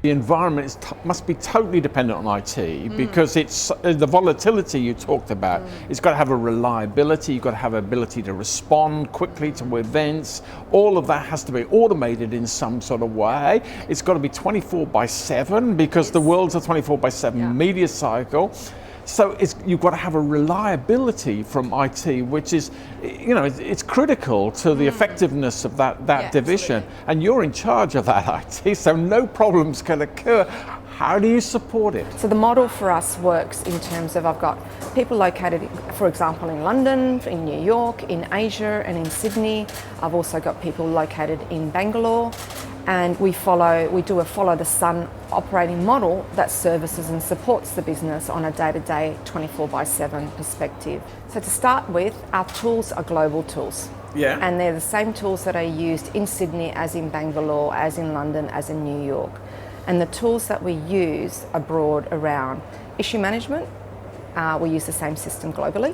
The environment must be totally dependent on IT because it's the volatility you talked about. It's got to have a reliability, you've got to have ability to respond quickly to events. All of that has to be automated in some sort of way. It's got to be 24/7 because the world's a 24/7 media cycle. So you've got to have a reliability from IT, which is, it's critical to the effectiveness of that division. Absolutely. And you're in charge of that IT, so no problems can occur. How do you support it? So the model for us works in terms of I've got people located, for example, in London, in New York, in Asia and in Sydney. I've also got people located in Bangalore. And we do a follow the sun operating model that services and supports the business on a day-to-day 24/7 perspective. So to start with, our tools are global tools. Yeah. And they're the same tools that are used in Sydney as in Bangalore, as in London, as in New York. And the tools that we use are broad around issue management. We use the same system globally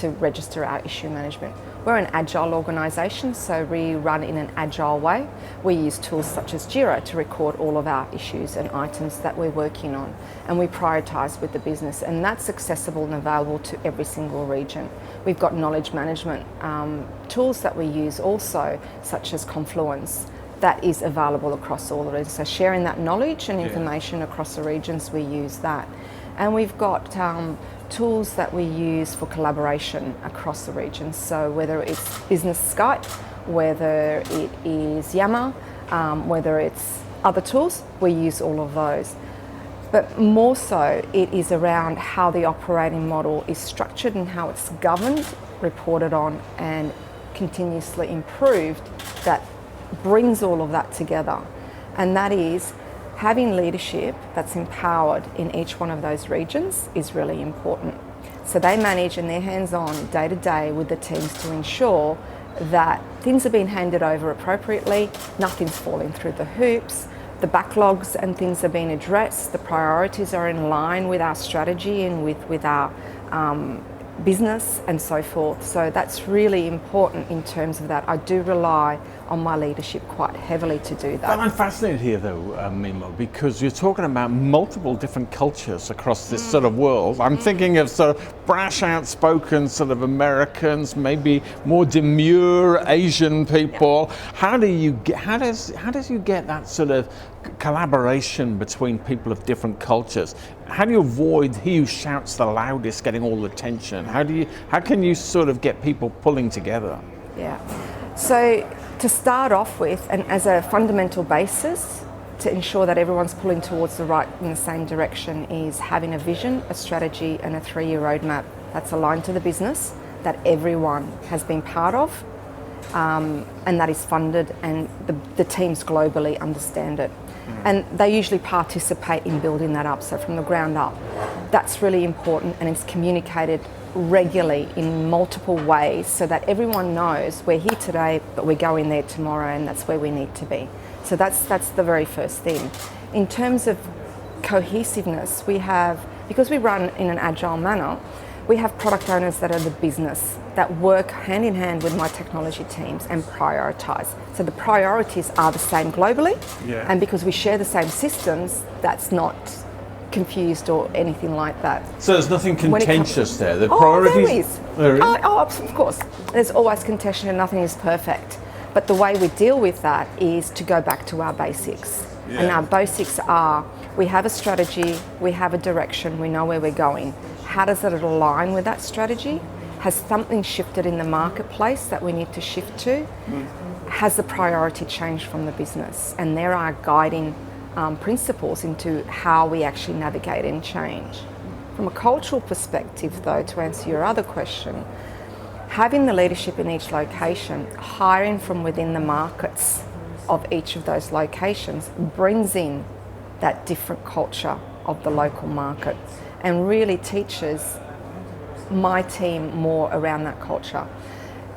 to register our issue management. We're an agile organisation, so we run in an agile way. We use tools such as Jira to record all of our issues and items that we're working on, and we prioritise with the business, and that's accessible and available to every single region. We've got knowledge management tools that we use also, such as Confluence, that is available across all the regions. So sharing that knowledge and information across the regions, we use that. And we've got tools that we use for collaboration across the regions. So whether it's business Skype, whether it is Yammer, whether it's other tools, we use all of those. But more so, it is around how the operating model is structured and how it's governed, reported on, and continuously improved, that brings all of that together. And that is having leadership that's empowered in each one of those regions is really important. So they manage and they're hands-on day to day with the teams to ensure that things are being handed over appropriately, nothing's falling through the hoops, the backlogs and things are being addressed, the priorities are in line with our strategy and with our business and so forth. So that's really important in terms of that. I do rely on my leadership quite heavily to do that. But I'm fascinated here though, Memo, because you're talking about multiple different cultures across this sort of world. I'm thinking of sort of brash, outspoken sort of Americans, maybe more demure Asian people. How does you get that sort of collaboration between people of different cultures? How do you avoid he who shouts the loudest getting all the attention? How can you sort of get people pulling together? Yeah. So to start off with, and as a fundamental basis to ensure that everyone's pulling towards the right in the same direction, is having a vision, a strategy and a 3-year roadmap that's aligned to the business, that everyone has been part of, and that is funded, and the teams globally understand it. And they usually participate in building that up, so from the ground up. That's really important, and it's communicated regularly in multiple ways so that everyone knows we're here today but we're going there tomorrow, and that's where we need to be. So that's the very first thing. In terms of cohesiveness, we have, because we run in an agile manner, we have product owners that are the business that work hand in hand with my technology teams and prioritise. So the priorities are the same globally, and because we share the same systems, that's not confused or anything like that. So there's nothing contentious there? The priorities? There is. Of course. There's always contention and nothing is perfect. But the way we deal with that is to go back to our basics. And our basics are, we have a strategy, we have a direction, we know where we're going. How does it align with that strategy? Has something shifted in the marketplace that we need to shift to? Has the priority changed from the business? And there are guiding principles into how we actually navigate and change. From a cultural perspective though, to answer your other question, having the leadership in each location, hiring from within the markets of each of those locations brings in that different culture of the local market and really teaches my team more around that culture.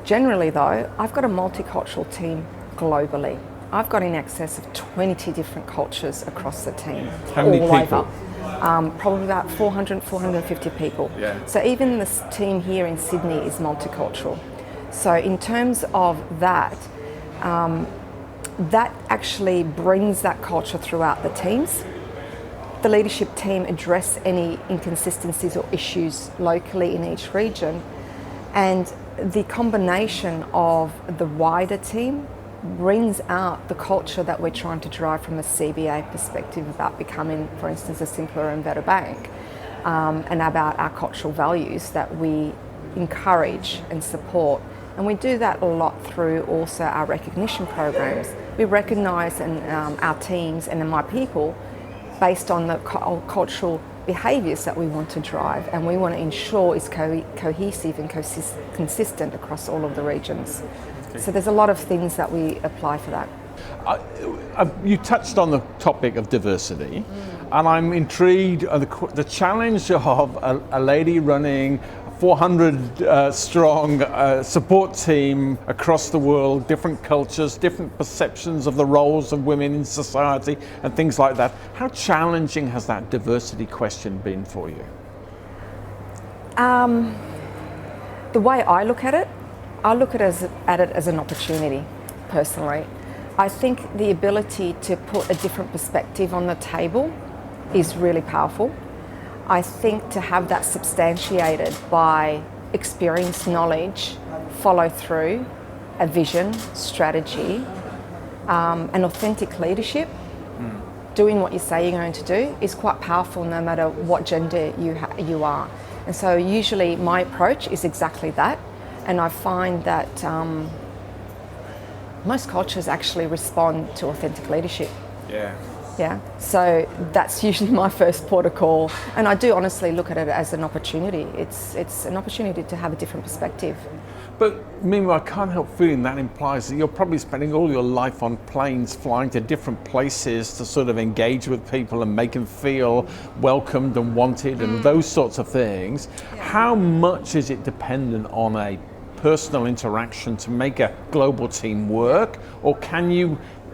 Generally though, I've got a multicultural team globally. I've got in excess of 20 different cultures across the team. How many all people? Over. Probably about 400, 450 people. So even this team here in Sydney is multicultural. So in terms of that, that actually brings that culture throughout the teams. The leadership team address any inconsistencies or issues locally in each region, and the combination of the wider team brings out the culture that we're trying to drive from a CBA perspective about becoming, for instance, a simpler and better bank, and about our cultural values that we encourage and support. And we do that a lot through also our recognition programs. We recognise our teams and my people based on the cultural behaviours that we want to drive, and we want to ensure it's cohesive and consistent across all of the regions. Okay. So there's a lot of things that we apply for that. You touched on the topic of diversity, and I'm intrigued at the challenge of a lady running 400 strong support team across the world, different cultures, different perceptions of the roles of women in society and things like that. How challenging has that diversity question been for you? The way I look at it as an opportunity, personally. I think the ability to put a different perspective on the table is really powerful. I think to have that substantiated by experience, knowledge, follow through, a vision, strategy, and authentic leadership, doing what you say you're going to do is quite powerful no matter what gender you are. And so usually my approach is exactly that, and I find that most cultures actually respond to authentic leadership. Yeah, so that's usually my first port of call, and I do honestly look at it as an opportunity. It's an opportunity to have a different perspective. But meanwhile, I can't help feeling that implies that you're probably spending all your life on planes, flying to different places to sort of engage with people and make them feel welcomed and wanted and those sorts of things. Yeah. How much is it dependent on a personal interaction to make a global team work, or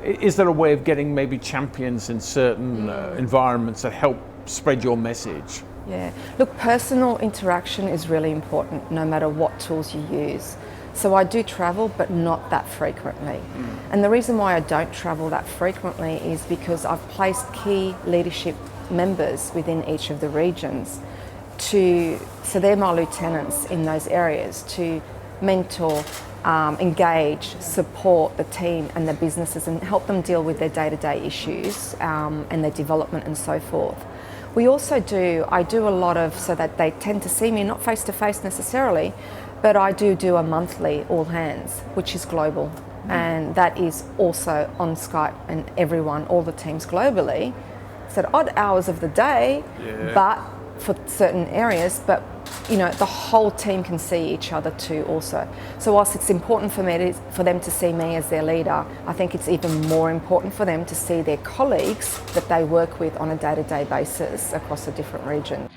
is there a way of getting maybe champions in certain environments that help spread your message? Yeah, look, personal interaction is really important no matter what tools you use. So I do travel, but not that frequently. And the reason why I don't travel that frequently is because I've placed key leadership members within each of the regions so they're my lieutenants in those areas, to mentor, engage, support the team and the businesses and help them deal with their day-to-day issues and their development and so forth. I do a lot of, so that they tend to see me, not face-to-face necessarily, but I do a monthly all hands, which is global. And that is also on Skype, and all the teams globally, it's at odd hours of the day, but for certain areas, but the whole team can see each other too also. So whilst it's important for them to see me as their leader, I think it's even more important for them to see their colleagues that they work with on a day-to-day basis across a different region.